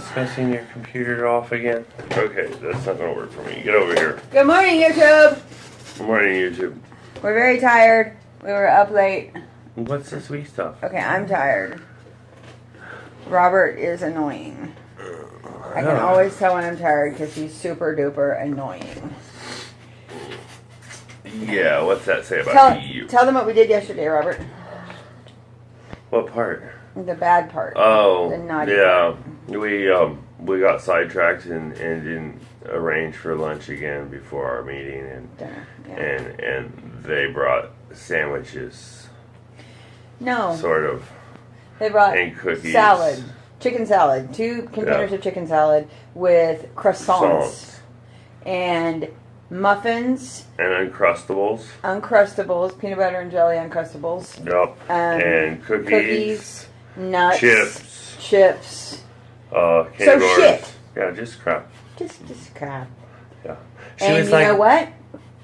discussing your computer off again? Okay, that's not gonna work for me. Get over here. Good morning, YouTube. Good morning, YouTube. We're very tired. We were up late. What's this wee stuff? Okay, I'm tired. Robert is annoying. I can always tell when I'm tired because he's super duper annoying. Yeah, what's that say about you? Tell them what we did yesterday, Robert. What part? The bad part. Oh, the naughty yeah. part. We got sidetracked and didn't arrange for lunch again before our meeting, and Dinner. Yeah. and they brought sandwiches. No. Sort of. They brought and cookies. Salad. Chicken salad. 2 containers of chicken salad with croissants. And muffins. And Uncrustables. Uncrustables. Peanut butter and jelly Uncrustables. Yep. And cookies. Nuts. Chips. So shit. Yeah, just crap. Just crap. Yeah. And you know what?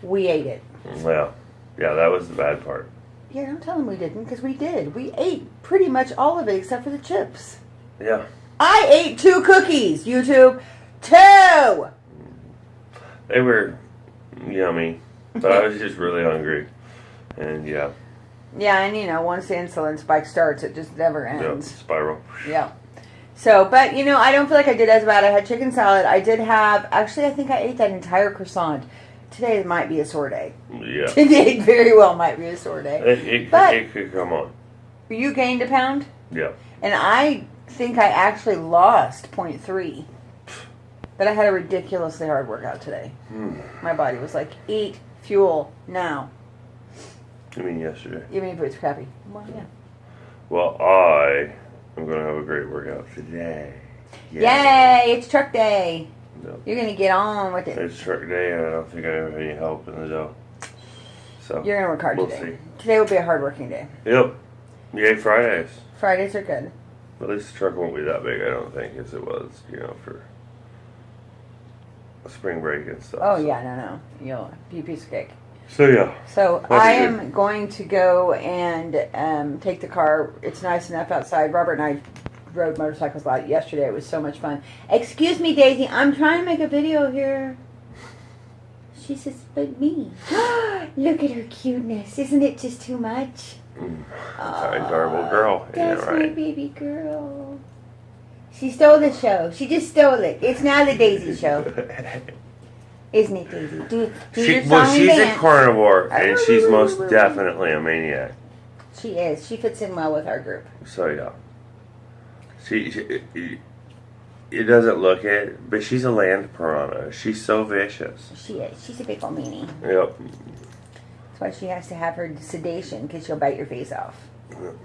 We ate it. Well, yeah, that was the bad part. Yeah, don't tell them we didn't, because we did. We ate pretty much all of it except for the chips. Yeah. I ate 2 cookies, YouTube. 2! They were yummy, but I was just really hungry. And yeah. Yeah, and once the insulin spike starts, it just never ends. Yeah, spiral. Yeah. So, but I don't feel like I did as bad. I had chicken salad. I did have, actually, I think I ate that entire croissant. Today might be a sore day. Yeah. Today very well might be a sore day. It could come on. You gained a pound? Yeah. And I think I actually lost 0.3. But I had a ridiculously hard workout today. My body was like, eat fuel now. You mean yesterday? Even if it was crappy. Well, yeah. Well, I am going to have a great workout today. Yay! It's truck day. No. You're going to get on with it. It's truck day, and I don't think I have any help in the dough. So you're going to work hard today. See. Today will be a hard working day. Yep. Yay, Fridays. Fridays are good. At least the truck won't be that big, I don't think, as it was, for spring break and stuff. Oh, so. Yeah, no. You'll be a piece of cake. So, yeah. So, I am going to go and take the car. It's nice enough outside. Robert and I rode motorcycles a lot yesterday. It was so much fun. Excuse me, Daisy. I'm trying to make a video here. She says, but me. Look at her cuteness. Isn't it just too much? That's an adorable girl. That's right? My baby girl. She stole the show. She just stole it. It's now the Daisy show. Isn't it, Daisy? She's a carnivore, and she's most definitely a maniac. She is. She fits in well with our group. So, yeah. It doesn't look it, but she's a land piranha. She's so vicious. She is. She's a big old meanie. Yep. That's why she has to have her sedation, because she'll bite your face off. Yep.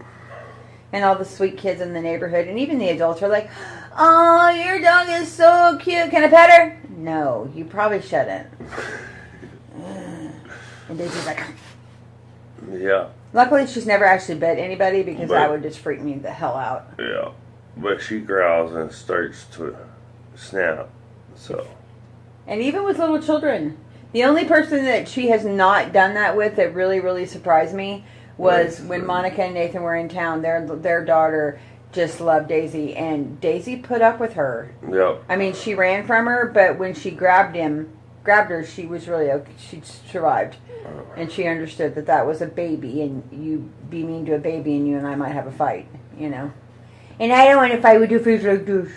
And all the sweet kids in the neighborhood, and even the adults are like, oh, your dog is so cute. Can I pet her? No, you probably shouldn't. And Daisy's like, yeah. Luckily, she's never actually bit anybody, because that would just freak me the hell out. Yeah. But she growls and starts to snap, so. And even with little children. The only person that she has not done that with that really, really surprised me was when Monica and Nathan were in town. Their daughter just loved Daisy, and Daisy put up with her. Yep. I mean, she ran from her, but when she grabbed her, she was really okay. She survived. And she understood that was a baby, and you be mean to a baby, and you and I might have a fight, And I don't want to fight with your face like this.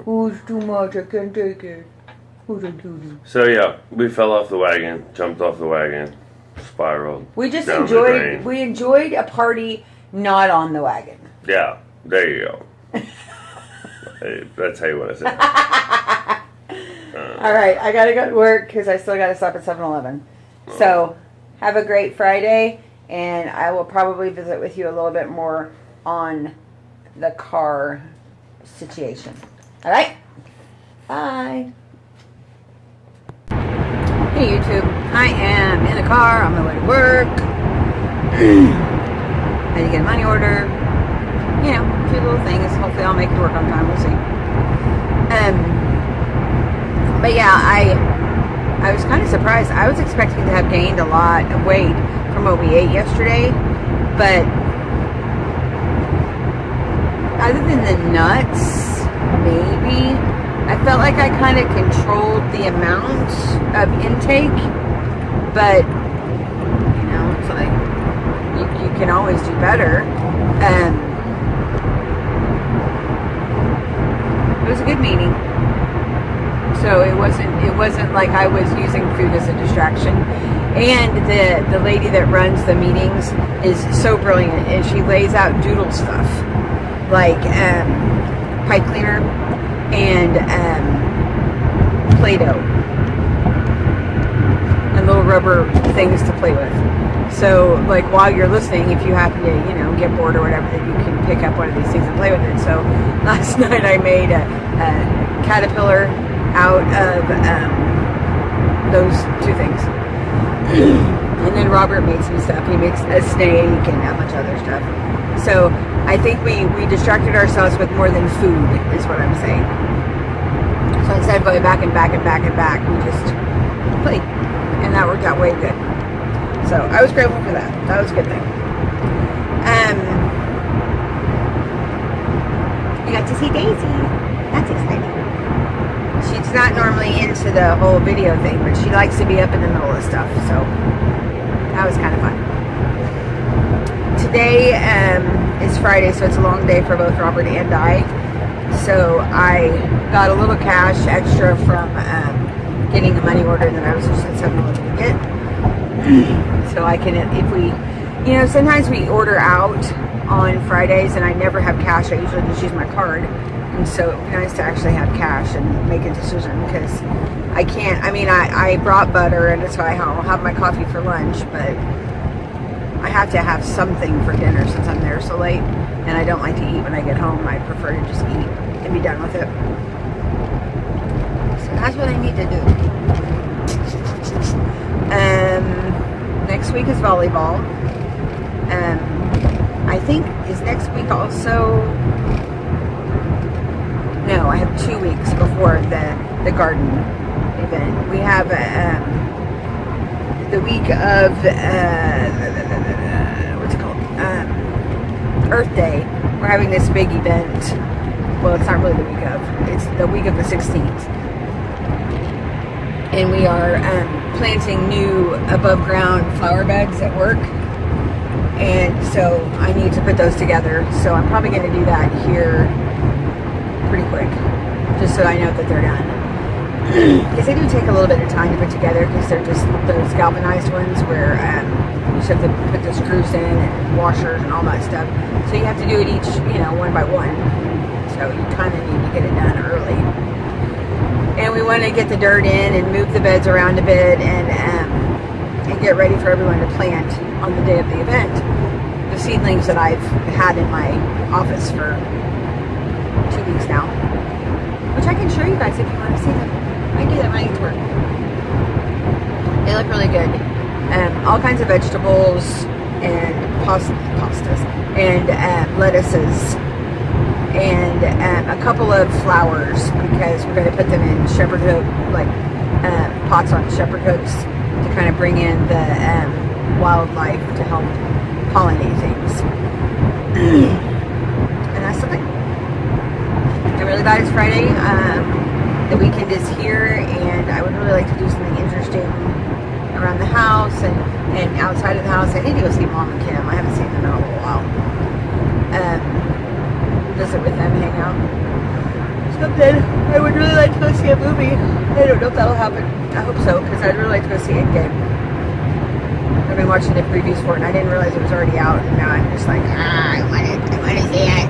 Oh, it's too much. I can't take it. So, yeah, we fell off the wagon, jumped off the wagon, spiraled. We just enjoyed a party not on the wagon. Yeah, there you go. Hey, that's how you want to say it. All right, I got to go to work because I still got to stop at 7-Eleven. So, have a great Friday, and I will probably visit with you a little bit more on the car situation. All right? Bye. Hey, YouTube. I am in the car on my way to work. I had to get a money order. A few little things. Hopefully I'll make it work on time. We'll see. But yeah, I was kind of surprised. I was expecting to have gained a lot of weight from what we ate yesterday. But other than the nuts, maybe I felt like I kind of controlled the amount of intake, but it's like you can always do better. It was a good meeting, so it wasn't like I was using food as a distraction. And the lady that runs the meetings is so brilliant, and she lays out doodle stuff like pipe cleaner and Play-Doh and little rubber things to play with. So like while you're listening, if you happen to get bored or whatever, then you can pick up one of these things and play with it. So last night I made a caterpillar out of those two things. And then Robert made some stuff. He makes a snake and a bunch of other stuff. So I think we distracted ourselves with more than food, is what I'm saying. So instead of going back and back and back and back, we just played. And that worked out way good. So I was grateful for that. That was a good thing. You got to see Daisy. That's exciting. She's not normally into the whole video thing, but she likes to be up in the middle of stuff. So that was kind of fun. Today is Friday, so it's a long day for both Robert and I. So I got a little cash extra from getting a money order that I was just at 7-Eleven to get. So I can, if we, sometimes we order out on Fridays and I never have cash. I usually just use my card. And so it would be nice to actually have cash and make a decision, because I can't, I brought butter, and so I'll have my coffee for lunch, but I have to have something for dinner since I'm there so late, and I don't like to eat when I get home. I prefer to just eat and be done with it. So that's what I need to do. Next week is volleyball. I think, is next week also... No, I have 2 weeks before the garden event. We have the week of what's it called? Earth Day. We're having this big event. Well, it's not really the week of. It's the week of the 16th, and we are planting new above ground flower beds at work. And so I need to put those together. So I'm probably going to do that here pretty quick, just so I know that they're done. Because they do take a little bit of time to put together, because they're just those galvanized ones where you just have to put the screws in and washers and all that stuff. So you have to do it each, one by one. So you kind of need to get it done early. And we want to get the dirt in and move the beds around a bit and get ready for everyone to plant on the day of the event. The seedlings that I've had in my office for 2 weeks now, which I can show you guys if you want to see them. I do that when I get to work. They look really good. All kinds of vegetables and pastas and lettuces and a couple of flowers, because we're going to put them in shepherd hook, pots on shepherd hooks, to kind of bring in the wildlife to help pollinate things. And that's something. I'm really glad it's Friday. The weekend is here, and I would really like to do something interesting around the house and outside of the house. I need to go see Mom and Kim. I haven't seen them in a little while. Visit with them, hang out. Something. I would really like to go see a movie. I don't know if that'll happen. I hope so, because I'd really like to go see Endgame. I've been watching the previews for it, and I didn't realize it was already out, and now I'm just like, I want to see it.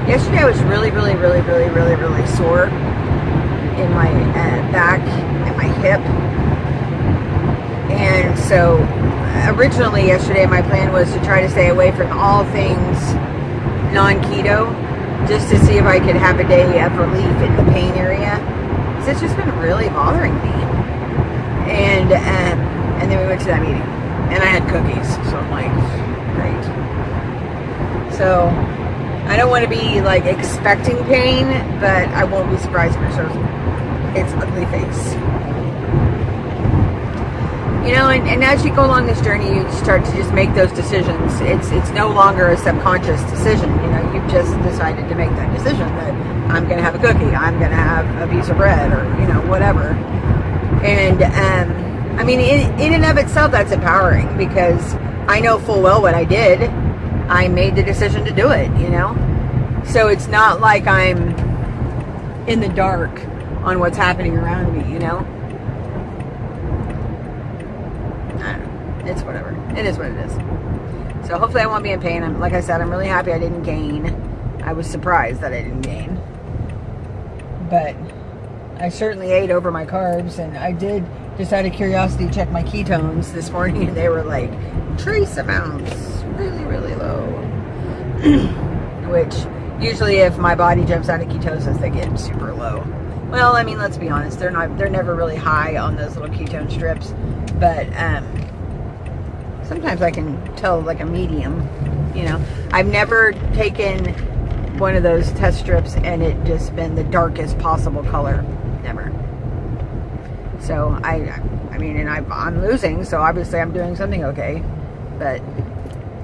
Yesterday I was really sore in my back and my hip. And so originally yesterday my plan was to try to stay away from all things non-keto, just to see if I could have a day of relief in the pain area, because it's just been really bothering me. And then we went to that meeting, and I had cookies, so I'm like, great. So I don't want to be expecting pain, but I won't be surprised if it shows its ugly face. You know, and as you go along this journey, you start to just make those decisions. It's no longer a subconscious decision. You know, you've just decided to make that decision that I'm going to have a cookie, I'm going to have a piece of bread, or, you know, whatever. And, I mean, in and of itself, that's empowering, because I know full well what I did. I made the decision to do it, you know? So it's not like I'm in the dark on what's happening around me, you know? I don't know. It's whatever. It is what it is. So hopefully I won't be in pain. Like I said, I'm really happy I didn't gain. I was surprised that I didn't gain. But I certainly ate over my carbs, and I did, just out of curiosity, check my ketones this morning, and they were like trace amounts, really, really low. Which, usually if my body jumps out of ketosis, they get super low. Well, I mean, let's be honest, they're never really high on those little ketone strips, but sometimes I can tell like a medium, you know. I've never taken one of those test strips and it just been the darkest possible color. Never. So I mean, and I'm losing, so obviously I'm doing something okay, but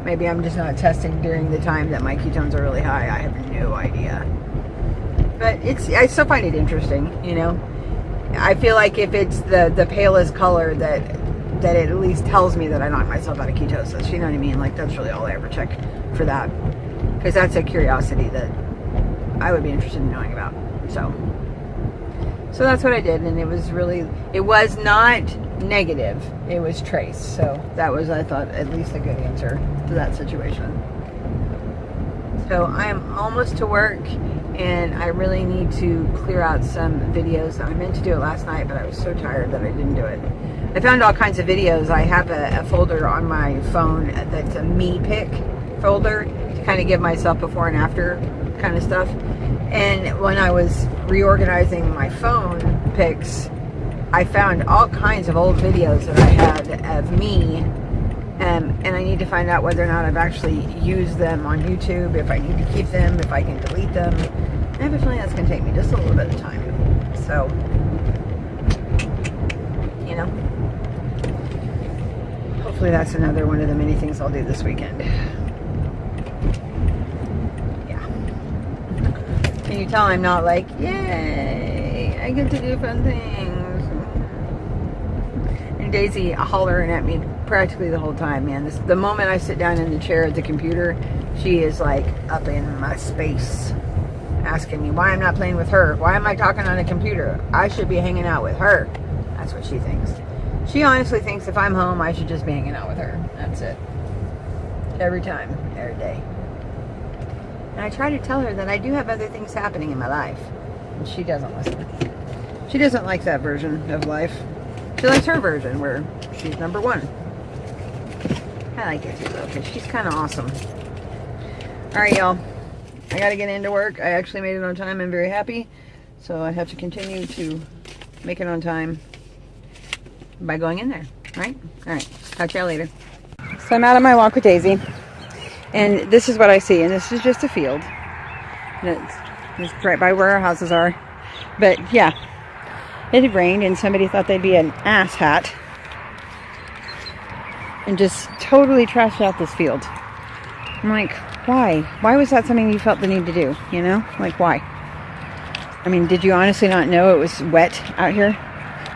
maybe I'm just not testing during the time that my ketones are really high. I have no idea. But I still find it interesting, you know. I feel like if it's the palest color, that it at least tells me that I knocked myself out of ketosis. You know what I mean? Like, that's really all I ever check for that, because that's a curiosity that I would be interested in knowing about. So that's what I did, and it was not negative. It was trace. So that was, I thought, at least a good answer to that situation. So I am almost to work, and I really need to clear out some videos. I meant to do it last night, but I was so tired that I didn't do it. I found all kinds of videos. I have a folder on my phone that's a me pick folder to kind of give myself before and after kind of stuff. And when I was reorganizing my phone pics, I found all kinds of old videos that I had of me. And I need to find out whether or not I've actually used them on YouTube, if I need to keep them, if I can delete them. I have a feeling that's going to take me just a little bit of time. So, you know, hopefully that's another one of the many things I'll do this weekend. Yeah. Can you tell I'm not like, yay, I get to do fun things. And Daisy hollering at me practically the whole time, man. The moment I sit down in the chair at the computer, she is like up in my space, asking me why I'm not playing with her. Why am I talking on a computer? I should be hanging out with her. That's what she thinks. She honestly thinks if I'm home, I should just be hanging out with her. That's it. Every time, every day. And I try to tell her that I do have other things happening in my life, and she doesn't listen. She doesn't like that version of life. She likes her version where she's number one. I like it too, though, because she's kind of awesome. Alright, y'all. I got to get into work. I actually made it on time. I'm very happy. So I have to continue to make it on time by going in there. Right? Alright. Talk to y'all later. So I'm out on my walk with Daisy. And this is what I see. And this is just a field. And it's right by where our houses are. But, yeah. It had rained, and somebody thought they'd be an asshat and just totally trashed out this field. I'm like, why? Why was that something you felt the need to do? You know? Like, why? I mean, did you honestly not know it was wet out here?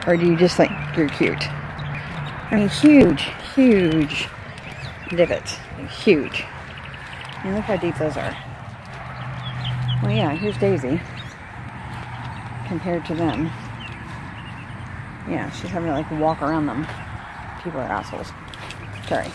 Or do you just think you're cute? I mean, huge, huge divot. Like, huge. And look how deep those are. Well, yeah, here's Daisy compared to them. Yeah, she's having to like walk around them. People are assholes. Sorry.